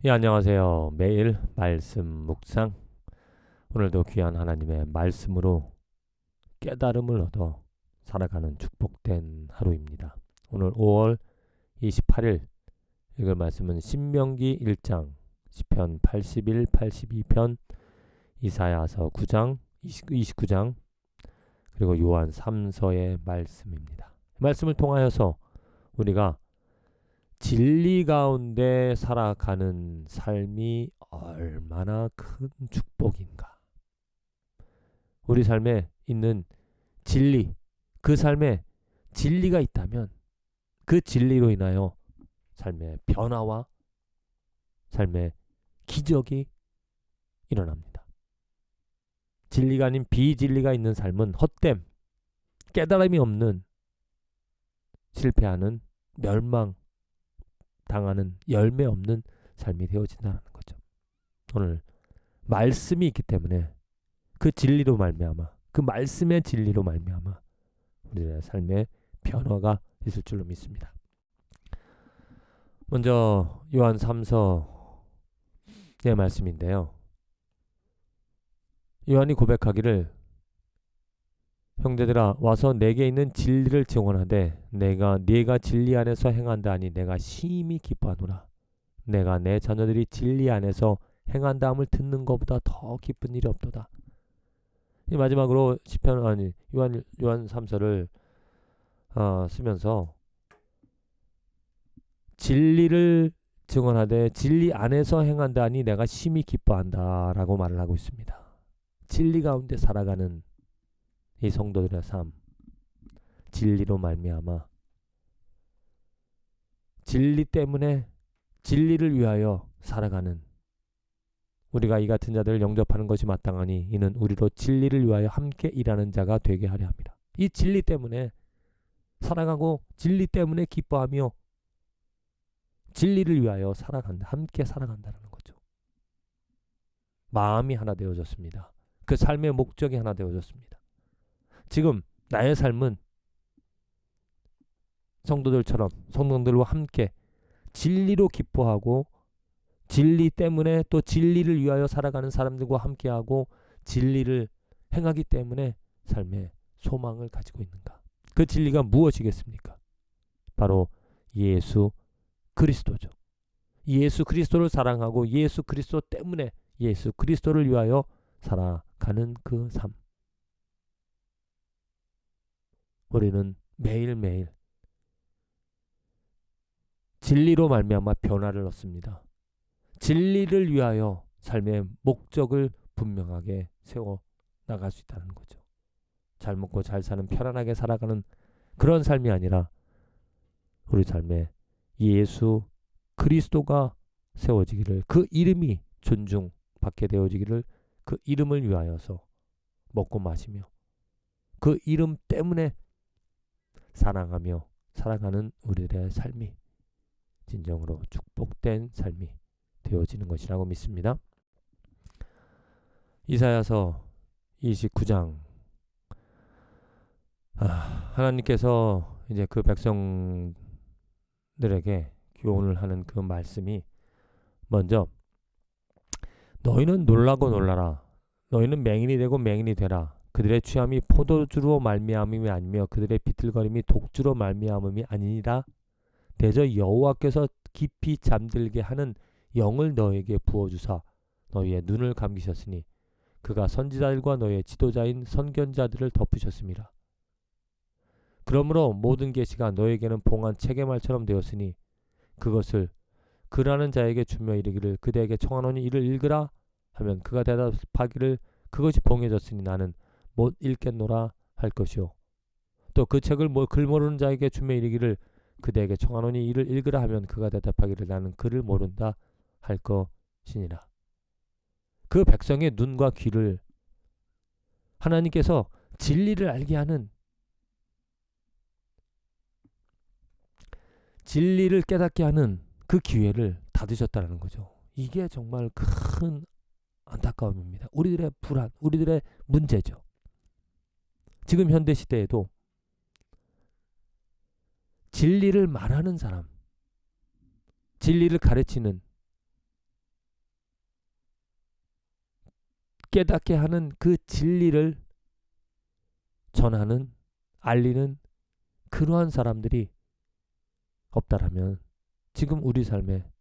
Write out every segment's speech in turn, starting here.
예, 안녕하세요. 매일 말씀 묵상. 오늘도 귀한 하나님의 말씀으로 깨달음을 얻어 살아가는 축복된 하루입니다. 오늘 5월 28일 읽을 말씀은 신명기 1장, 시편 81, 82편, 이사야서 9장, 29장, 그리고 요한 3서의 말씀입니다. 말씀을 통하여서 우리가 진리 가운데 살아가는 삶이 얼마나 큰 축복인가. 우리 삶에 있는 진리, 그 삶에 진리가 있다면 그 진리로 인하여 삶의 변화와 삶의 기적이 일어납니다. 진리가 아닌 비진리가 있는 삶은 헛됨, 깨달음이 없는, 실패하는, 멸망, 당하는 열매 없는 삶이 되어진다는 거죠. 오늘 말씀이 있기 때문에 그 진리로 말미암아, 그 말씀의 진리로 말미암아 우리의 삶에 변화가 있을 줄로 믿습니다. 먼저 요한 3서의 말씀인데요. 요한이 고백하기를 형제들아 와서 내게 있는 진리를 증언하되 네가 진리 안에서 행한다 하니 내가 심히 기뻐하노라. 내가 내 자녀들이 진리 안에서 행한다함을 듣는 것보다 더 기쁜 일이 없도다. 이 마지막으로 시편 아니 요한 3서를 쓰면서 진리를 증언하되 진리 안에서 행한다 하니 내가 심히 기뻐한다라고 말을 하고 있습니다. 진리 가운데 살아가는 이 성도들의 삶, 진리로 말미암아 진리 때문에 진리를 위하여 살아가는 우리가 이 같은 자들을 영접하는 것이 마땅하니 이는 우리로 진리를 위하여 함께 일하는 자가 되게 하려 합니다. 이 진리 때문에 살아가고 진리 때문에 기뻐하며 진리를 위하여 살아간다. 함께 살아간다는 거죠. 마음이 하나 되어졌습니다. 그 삶의 목적이 하나 되어졌습니다. 지금 나의 삶은 성도들처럼 성도들과 함께 진리로 기뻐하고 진리 때문에 또 진리를 위하여 살아가는 사람들과 함께하고 진리를 행하기 때문에 삶의 소망을 가지고 있는가? 그 진리가 무엇이겠습니까? 바로 예수 그리스도죠. 예수 그리스도를 사랑하고 예수 그리스도 때문에 예수 그리스도를 위하여 살아가는 그 삶. 우리는 매일매일 진리로 말미암아 변화를 얻습니다. 진리를 위하여 삶의 목적을 분명하게 세워 나갈 수 있다는 거죠. 잘 먹고 잘 사는 편안하게 살아가는 그런 삶이 아니라 우리 삶에 예수 그리스도가 세워지기를 그 이름이 존중받게 되어지기를 그 이름을 위하여서 먹고 마시며 그 이름 때문에 사랑하며 살아가는 우리들의 삶이 진정으로 축복된 삶이 되어지는 것이라고 믿습니다. 이사야서 29장 하나님께서 이제 그 백성들에게 교훈을 하는 그 말씀이 먼저 너희는 놀라고 놀라라. 너희는 맹인이 되고 맹인이 되라. 그들의 취함이 포도주로 말미암음이 아니며 그들의 비틀거림이 독주로 말미암음이 아니니라. 대저 여호와께서 깊이 잠들게 하는 영을 너에게 부어주사 너희의 눈을 감기셨으니 그가 선지자들과 너희의 지도자인 선견자들을 덮으셨습니다. 그러므로 모든 계시가 너에게는 봉한 책의 말처럼 되었으니 그것을 그라는 자에게 주며 이르기를 그대에게 청하노니 이를 읽으라 하면 그가 대답하기를 그것이 봉해졌으니 나는 못 읽겠노라 할 것이요 또 그 책을 글 모르는 자에게 주며 이르기를 그대에게 청하노니 이를 읽으라 하면 그가 대답하기를 나는 글을 모른다 할 것이니라. 그 백성의 눈과 귀를 하나님께서 진리를 알게 하는 진리를 깨닫게 하는 그 기회를 닫으셨다는 거죠. 이게 정말 큰 안타까움입니다. 우리들의 불안, 우리들의 문제죠. 지금 현대 시대에도 진리를 말하는 사람, 진리를 가르치는 깨닫게 하는 그 진리를 전하는, 알리는 그러한 사람들이 없다라면 지금 우리 삶에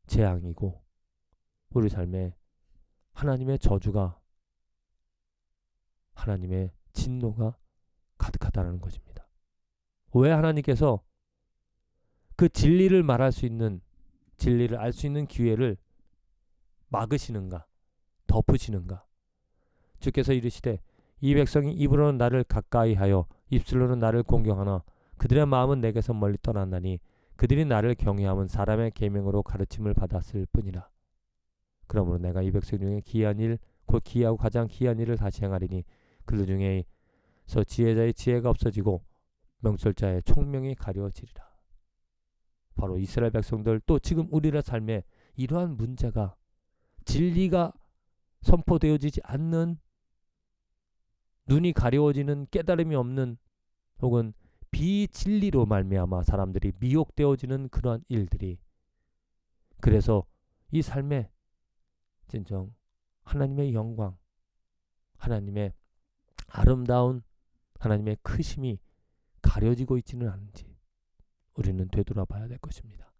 재앙이고 우리 삶에 하나님의 저주가, 하나님의 진노가 가득하다는 것입니다. 왜 하나님께서 그 진리를 말할 수 있는, 진리를 알 수 있는 기회를 막으시는가, 덮으시는가? 주께서 이르시되 이 백성이 입으로는 나를 가까이 하여 입술로는 나를 공경하나 그들의 마음은 내게서 멀리 떠났나니 그들이 나를 경외함은 사람의 계명으로 가르침을 받았을 뿐이라. 그러므로 내가 이 백성 중에 기이한 일, 곧 기이하고 가장 기이한 일을 다시 행하리니 그들 중에서 지혜자의 지혜가 없어지고 명철자의 총명이 가려지리라. 바로 이스라엘 백성들, 또 지금 우리의 삶에 이러한 문제가, 진리가 선포되어지지 않는, 눈이 가려워지는, 깨달음이 없는, 혹은 비진리로 말미암아 사람들이 미혹되어지는 그러한 일들이, 그래서 이 삶에 진정 하나님의 영광, 하나님의 아름다운, 하나님의 크심이 가려지고 있지는 않은지 우리는 되돌아봐야 될 것입니다.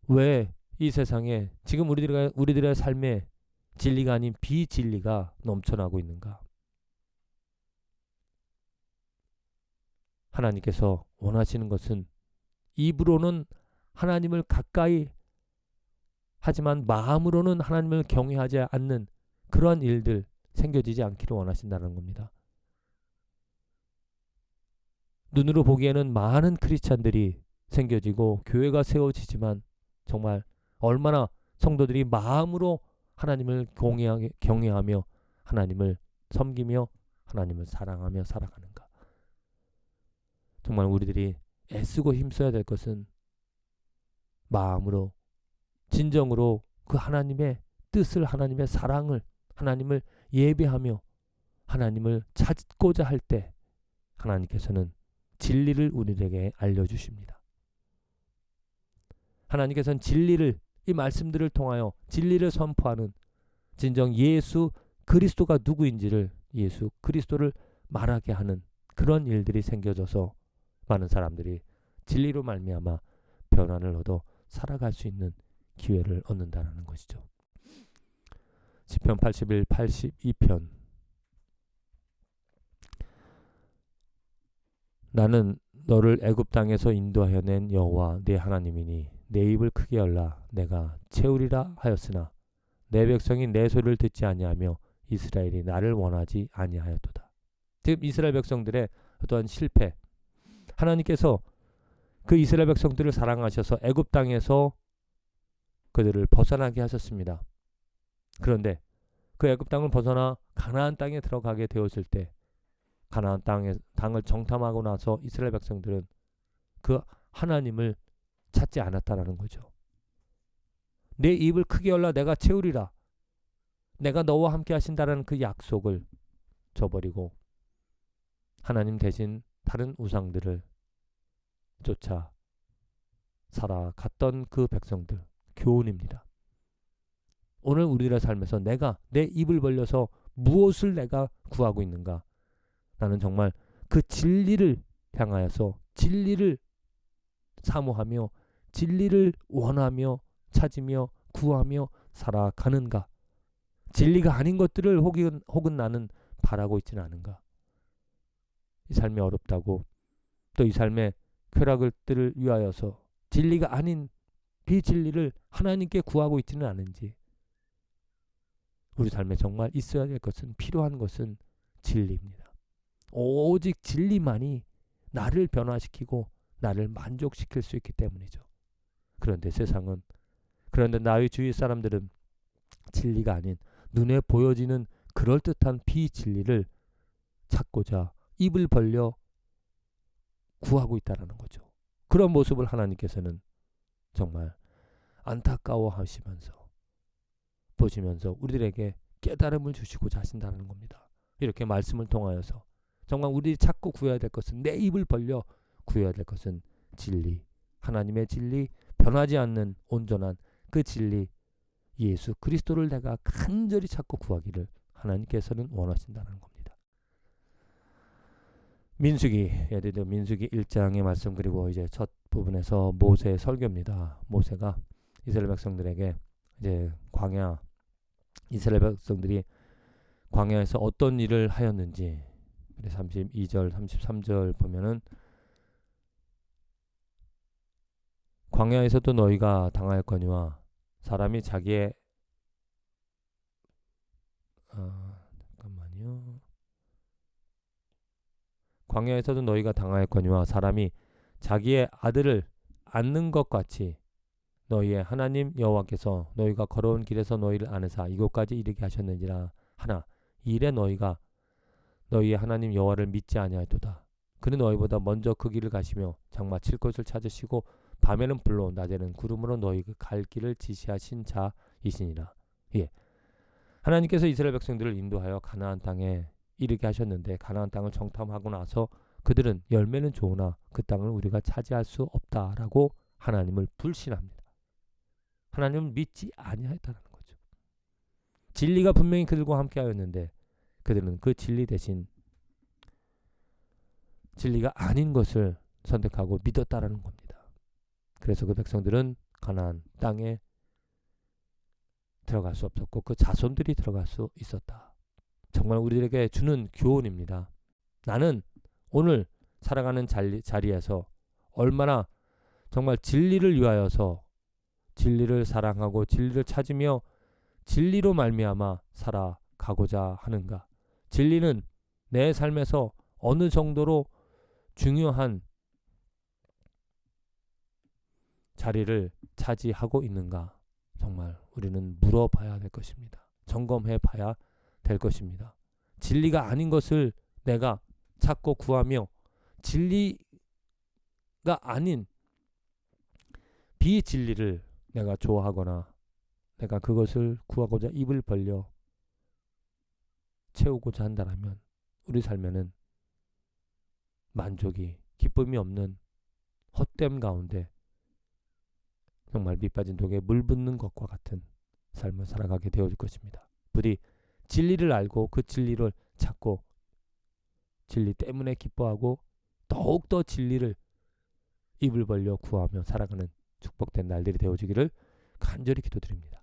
왜 이 세상에 지금 우리들의 삶에 진리가 아닌 비진리가 넘쳐나고 있는가? 하나님께서 원하시는 것은 입으로는 하나님을 가까이 하지만 마음으로는 하나님을 경외하지 않는 그러한 일들 생겨지지 않기를 원하신다는 겁니다. 눈으로 보기에는 많은 크리스찬들이 생겨지고 교회가 세워지지만 정말 얼마나 성도들이 마음으로 하나님을 경외하며 하나님을 섬기며 하나님을 사랑하며 살아가는가? 정말 우리들이 애쓰고 힘써야 될 것은 마음으로, 진정으로 그 하나님의 뜻을, 하나님의 사랑을, 하나님을 예배하며 하나님을 찾고자 할 때 하나님께서는 진리를 우리에게 알려주십니다. 하나님께서는 진리를, 이 말씀들을 통하여 진리를 선포하는, 진정 예수 그리스도가 누구인지를, 예수 그리스도를 말하게 하는 그런 일들이 생겨져서 많은 사람들이 진리로 말미암아 변화를 얻어 살아갈 수 있는 기회를 얻는다는 것이죠. 시편 81, 82편. 나는 너를 애굽 땅에서 인도하여 낸 여호와 네 하나님이니 내 입을 크게 열라 내가 채우리라 하였으나 내 백성이 내 소리를 듣지 아니하며 이스라엘이 나를 원하지 아니하였도다. 지금 이스라엘 백성들의 어떠한 실패, 하나님께서 그 이스라엘 백성들을 사랑하셔서 애굽 땅에서 그들을 벗어나게 하셨습니다. 그런데 그 애굽 땅을 벗어나 가나안 땅에 들어가게 되었을 때 가나안 땅을 정탐하고 나서 이스라엘 백성들은 그 하나님을 찾지 않았다라는 거죠. 내 입을 크게 열라 내가 채우리라. 내가 너와 함께 하신다라는 그 약속을 저버리고 하나님 대신 다른 우상들을 쫓아 살아갔던 그 백성들, 교훈입니다. 오늘 우리들의 삶에서 내가 내 입을 벌려서 무엇을 내가 구하고 있는가? 나는 정말 그 진리를 향하여서 진리를 사모하며 진리를 원하며 찾으며 구하며 살아가는가? 진리가 아닌 것들을 혹은 나는 바라고 있지는 않은가? 이 삶이 어렵다고 또 이 삶의 쾌락들을 위하여서 진리가 아닌 비진리를 하나님께 구하고 있지는 않은지, 우리 삶에 정말 있어야 될 것은, 필요한 것은 진리입니다. 오직 진리만이 나를 변화시키고 나를 만족시킬 수 있기 때문이죠. 그런데 세상은, 그런데 나의 주위 사람들은 진리가 아닌 눈에 보여지는 그럴듯한 비진리를 찾고자 입을 벌려 구하고 있다는 거죠. 그런 모습을 하나님께서는 정말 안타까워 하시면서 보시면서 우리들에게 깨달음을 주시고자 하신다는 겁니다. 이렇게 말씀을 통하여서 정말 우리들이 찾고 구해야 될 것은, 내 입을 벌려 구해야 될 것은 진리, 하나님의 진리, 변하지 않는 온전한 그 진리, 예수 그리스도를 내가 간절히 찾고 구하기를 하나님께서는 원하신다는 겁니다. 예를 들어 민수기 1장의 말씀, 그리고 이제 첫 부분에서 모세의 설교입니다. 모세가 이스라엘 백성들에게 이제 이스라엘 백성들이 광야에서 어떤 일을 하였는지 32절 33절 보면은 광야에서도 너희가 당하였거니와 사람이 자기의 광야에서도 너희가 당하였거니와 사람이 자기의 아들을 안는 것 같이 너희의 하나님 여호와께서 너희가 걸어온 길에서 너희를 안으사 이곳까지 이르게 하셨느니라 하나 이래 너희가 너희의 하나님 여호와를 믿지 아니하였도다. 그는 너희보다 먼저 그 길을 가시며 장마 칠 곳을 찾으시고 밤에는 불로 낮에는 구름으로 너희가 갈 길을 지시하신 자이시니라. 예, 하나님께서 이스라엘 백성들을 인도하여 가나안 땅에 이르게 하셨는데 가나안 땅을 정탐하고 나서 그들은 열매는 좋으나 그 땅을 우리가 차지할 수 없다라고 하나님을 불신합니다. 하나님을 믿지 아니하였다는 거죠. 진리가 분명히 그들과 함께하였는데 그들은 그 진리 대신 진리가 아닌 것을 선택하고 믿었다라는 겁니다. 그래서 그 백성들은 가나안 땅에 들어갈 수 없었고 그 자손들이 들어갈 수 있었다. 정말 우리에게 주는 교훈입니다. 나는 오늘 살아가는 자리에서 얼마나 정말 진리를 위하여서 진리를 사랑하고 진리를 찾으며 진리로 말미암아 살아가고자 하는가. 진리는 내 삶에서 어느 정도로 중요한 자리를 차지하고 있는가. 정말 우리는 물어봐야 될 것입니다. 점검해 봐야 될 것입니다. 진리가 아닌 것을 내가 찾고 구하며 진리가 아닌 비진리를 내가 좋아하거나 내가 그것을 구하고자 입을 벌려 채우고자 한다면 우리 삶에는 만족이 기쁨이 없는 헛됨 가운데 정말 밑빠진 독에 물 붓는 것과 같은 삶을 살아가게 되어질 것입니다. 부디 진리를 알고 그 진리를 찾고 진리 때문에 기뻐하고 더욱더 진리를 입을 벌려 구하며 살아가는 축복된 날들이 되어지기를 간절히 기도드립니다.